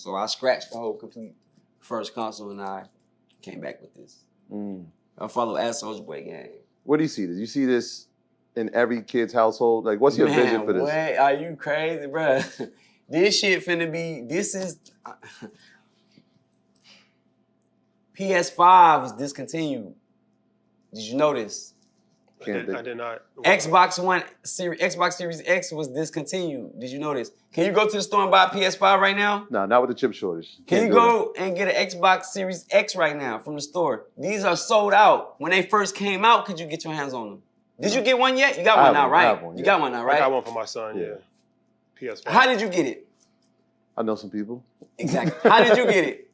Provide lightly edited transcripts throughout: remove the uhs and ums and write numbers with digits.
So I scratched the whole complete first console and I came back with this. I follow Soulja Boy game. What do you see? Do you see this in every kid's household? Like, what's your vision for this? Man, are you crazy, bro? This shit finna be, PS5 was discontinued. Did you know this? I did not. Xbox Series X was discontinued. Did you know this? Can you go to the store and buy a PS5 right now? No, not with the chip shortage. Can you go and get an Xbox Series X right now from the store? These are sold out. When they first came out, could you get your hands on them? Did you get one yet? You got one now, right? You got one now, right? I got one for my son, yeah. PS5. How did you get it? I know some people. Exactly. How did you get it?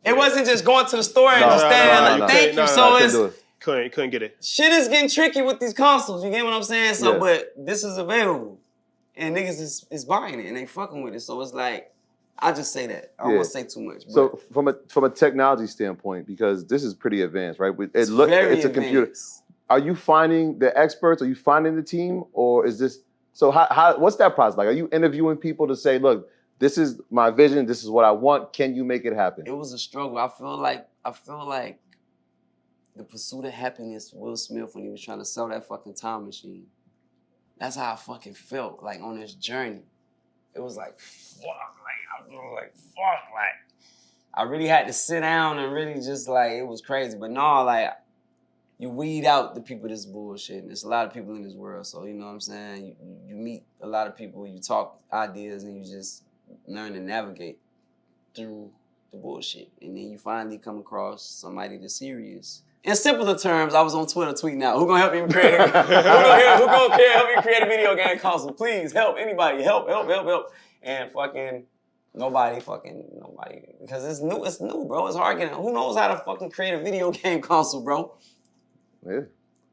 It wasn't just going to the store and just standing like, thank you. So it's... Couldn't get it. Shit is getting tricky with these consoles. You get what I'm saying? So, but this is available. And niggas is buying it and they fucking with it. So it's like, I just say that. I don't want to say too much. But so from a technology standpoint, because this is pretty advanced, right? It's a computer. Are you finding the experts? Are you finding the team? Or is this, so how what's that process like? Are you interviewing people to say, look, this is my vision, this is what I want, can you make it happen? It was a struggle. I feel like the pursuit of happiness, Will Smith, when he was trying to sell that fucking time machine. That's how I fucking felt, like, on this journey. It was like, fuck, I really had to sit down and really just, like, it was crazy. But no, like, you weed out the people that's bullshit. And there's a lot of people in this world, so, you know what I'm saying? You meet a lot of people, you talk ideas, and you just learn to navigate through the bullshit. And then you finally come across somebody that's serious. In simpler terms, I was on Twitter tweeting out, who gonna help me create who gonna help me create a video game console? Please help anybody, help. And nobody. Because it's new, bro. It's hard getting, who knows how to fucking create a video game console, bro? Yeah.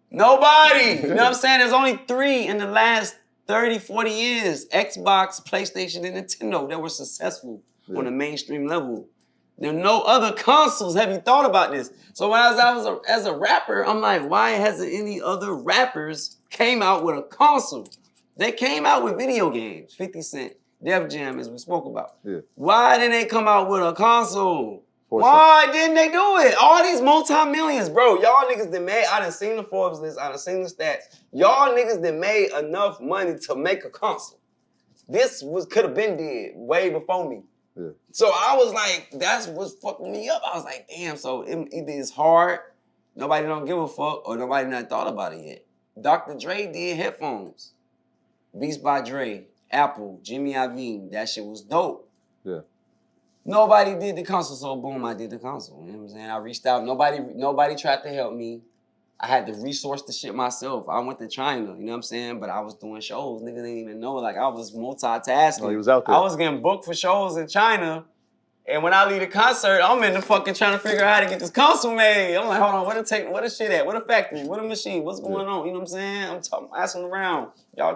Nobody. You know what I'm saying? There's only 3 in the last 30, 40 years, Xbox, PlayStation, and Nintendo, that were successful on a mainstream level. There are no other consoles. Have you thought about this? So when I was as a rapper, I'm like, why hasn't any other rappers came out with a console? They came out with video games, 50 Cent, Def Jam, as we spoke about. Yeah. Why didn't they come out with a console? Why didn't they do it? All these multi-millions, bro. Y'all niggas that made, I done seen the Forbes list, I done seen the stats. Y'all niggas that made enough money to make a console. This could have been did way before me. Yeah. So I was like, that's what's fucking me up. I was like, damn, so either it's hard, nobody don't give a fuck, or nobody not thought about it yet. Dr. Dre did headphones. Beats by Dre, Apple, Jimmy Iovine, that shit was dope. Yeah. Nobody did the console, so boom, I did the console. You know what I'm saying? I reached out, nobody tried to help me. I had to resource the shit myself. I went to China, you know what I'm saying? But I was doing shows. Niggas didn't even know. Like, I was multitasking. Oh, he was out there. I was getting booked for shows in China. And when I leave the concert, I'm in the fucking trying to figure out how to get this console made. I'm like, hold on, where the shit at? Where the factory? Where the machine? What's going on? You know what I'm saying? I'm asking around. Y'all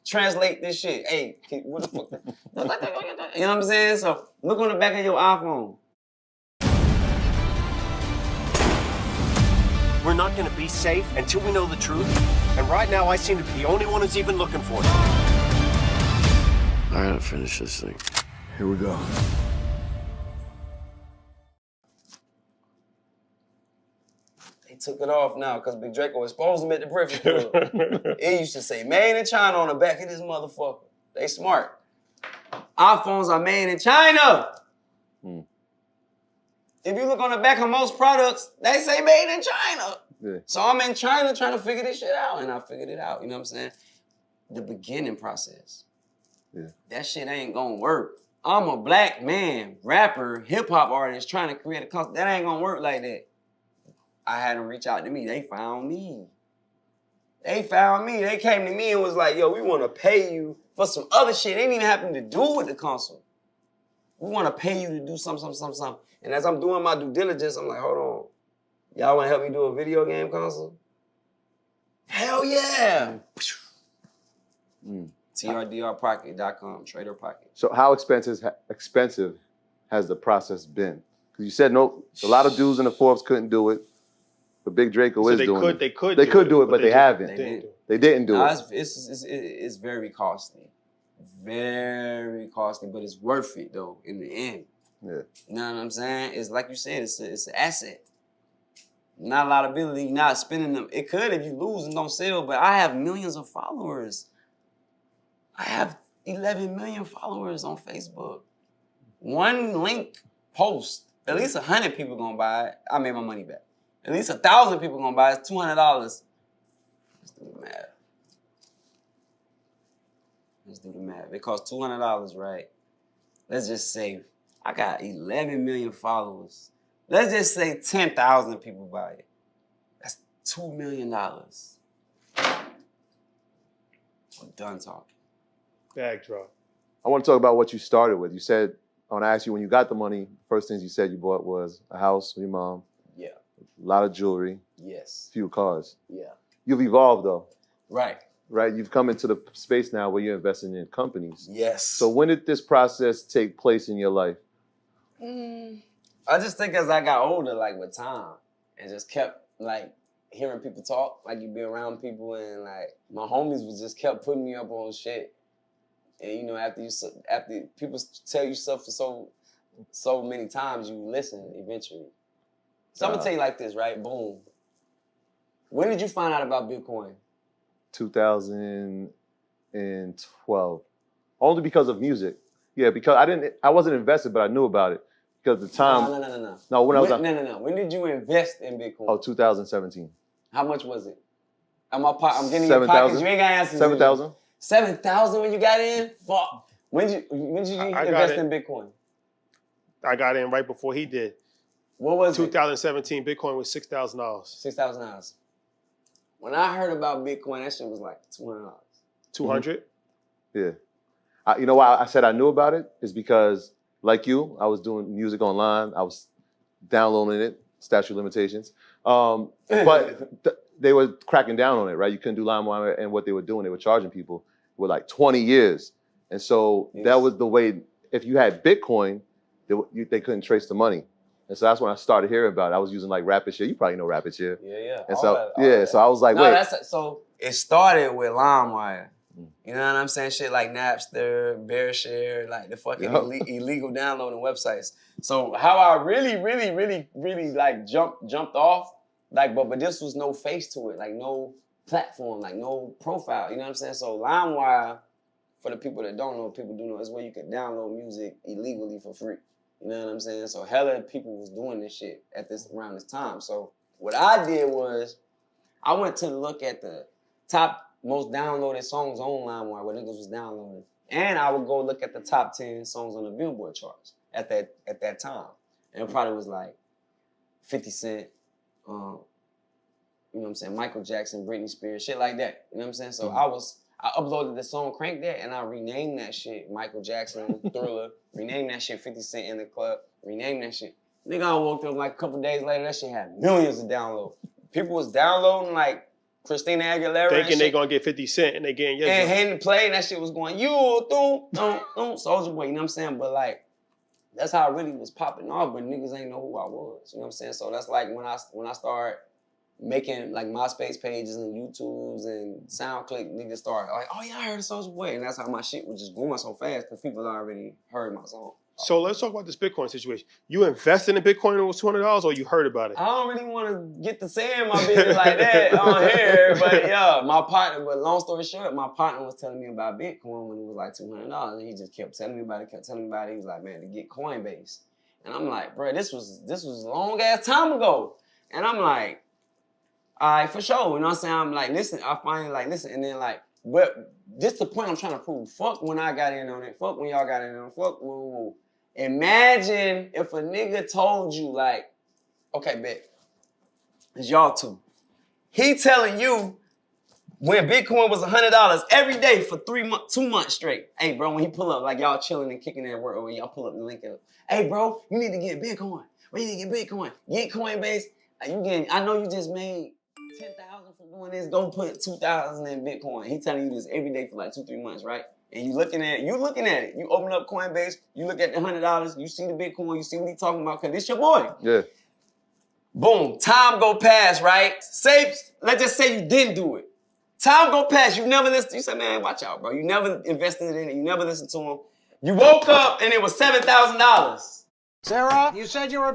translate this shit. Hey, what the fuck? You know what I'm saying? So look on the back of your iPhone. We're not going to be safe until we know the truth. And right now, I seem to be the only one who's even looking for it. I gotta finish this thing. Here we go. They took it off now because Big Draco exposed them at the Breakfast Club. It used to say, made in China on the back of this motherfucker. They smart. iPhones are made in China. If you look on the back of most products, they say made in China. Yeah. So I'm in China trying to figure this shit out, and I figured it out. You know what I'm saying? The beginning process. Yeah. That shit ain't gonna work. I'm a black man, rapper, hip-hop artist trying to create a concept. That ain't gonna work like that. I had them reach out to me. They found me. They came to me and was like, yo, we want to pay you for some other shit. It ain't even having to do with the console. We want to pay you to do something. And as I'm doing my due diligence, I'm like, hold on. Y'all want to help me do a video game console? Hell yeah. TRDRpocket.com, Trader Pocket. So how expensive has the process been? Because you said no, a lot of dudes in the Forbes couldn't do it, but Big Draco is doing it. They could do it, but they haven't. They didn't do it. It's very costly. very costly, but it's worth it though in the end. Yeah. You know what I'm saying? It's like you said, it's an asset. Not a lot of ability, not spending them. It could if you lose and don't sell, but I have millions of followers. I have 11 million followers on Facebook. One link post, at least 100 people gonna buy it. I made my money back. At least 1,000 people gonna buy it. It's $200. Let's do the math. Let's do the math. It costs $200, right? Let's just say I got 11 million followers. Let's just say 10,000 people buy it. That's $2 million. I'm done talking. Bag drop. I want to talk about what you started with. You said, I want to ask you, when you got the money, first things you said you bought was a house with your mom. Yeah. A lot of jewelry. Yes. Few cars. Yeah. You've evolved though. Right. Right? You've come into the space now where you're investing in companies. Yes. So when did this process take place in your life? I just think as I got older, like with time, and just kept like hearing people talk, like you be around people, and like my homies was just kept putting me up on shit. And you know, after people tell you stuff for so many times, you listen eventually. So I'm gonna tell you like this, right? Boom. When did you find out about Bitcoin? 2012. Only because of music. Yeah, because I wasn't invested, but I knew about it. Because at the time. No. No, when I was. No. When did you invest in Bitcoin? Oh, 2017. How much was it? I'm getting in 7, your pockets. You ain't got to answer. 7,000. 7,000 when you got in? Fuck. When did you invest in Bitcoin? I got in right before he did. What was 2017, Bitcoin was $6,000. $6,000. When I heard about Bitcoin, that shit was like $200. 200? Yeah. You know why I said I knew about it? Is because, like you, I was doing music online. I was downloading it, statute of limitations. But they were cracking down on it, right? You couldn't do LimeWire, and what they were doing, they were charging people with like 20 years. And so that was the way, if you had Bitcoin, they couldn't trace the money. And so that's when I started hearing about it. I was using like Rapid Share. You probably know Rapid Share. Yeah. And so I was like, wait. So it started with LimeWire. You know what I'm saying? Shit like Napster, BearShare, like the fucking illegal downloading websites. So how I really like jumped off, like, but this was no face to it, like no platform, like no profile. You know what I'm saying? So LimeWire, for the people that don't know, people do know, is where you can download music illegally for free. You know what I'm saying? So hella people was doing this shit around this time. So what I did was I went to look at the top most downloaded songs on LimeWire, where niggas was downloading. And I would go look at the top 10 songs on the Billboard charts at that time. And it probably was like 50 Cent, you know what I'm saying, Michael Jackson, Britney Spears, shit like that. You know what I'm saying? So I uploaded the song Crank That, and I renamed that shit Michael Jackson, Thriller, renamed that shit 50 Cent in the Club, renamed that shit. Nigga, I woke up like a couple days later, that shit had millions of downloads. People was downloading like Christina Aguilera. Thinking they gonna get 50 Cent and they getting your and hitting play, and that shit was going, Soulja Boy, you know what I'm saying? But like, that's how I really was popping off, but niggas ain't know who I was. You know what I'm saying? So that's like when I started making like MySpace pages and YouTubes and SoundClick, niggas started like, oh yeah, I heard of Soulja Boy. And that's how my shit was just going so fast because people already heard my song. So let's talk about this Bitcoin situation. You invested in Bitcoin and it was $200, or you heard about it? I don't really want to get to saying my business like that on here, but yeah, but long story short, my partner was telling me about Bitcoin when it was like $200, and he just kept telling me about it. He was like, man, to get Coinbase. And I'm like, bro, this was a long ass time ago. And I'm like, all right, for sure. You know what I'm saying? I'm like, listen, I finally like, listen, and then like, but just the point I'm trying to prove, fuck when I got in on it, fuck when y'all got in on it, fuck, whoa. Imagine if a nigga told you, like, okay, bet, it's y'all two. He telling you when Bitcoin was $100 every day for 2 months straight. Hey, bro, when he pull up, like y'all chilling and kicking at work, or when y'all pull up and link up. Hey, bro, you need to get Bitcoin. You need to get Bitcoin. Get Coinbase. I know you just made 10,000 for doing this. Go put 2,000 in Bitcoin. He telling you this every day for like 2-3 months, right? And you looking at it. You open up Coinbase, you look at the $100, you see the Bitcoin, you see what he talking about, because it's your boy. Yeah. Boom, time go past, right? Let's just say you didn't do it. Time go past. You never listened. You said, man, watch out, bro. You never invested in it. You never listened to him. You woke up and it was $7,000. Sarah, you said you were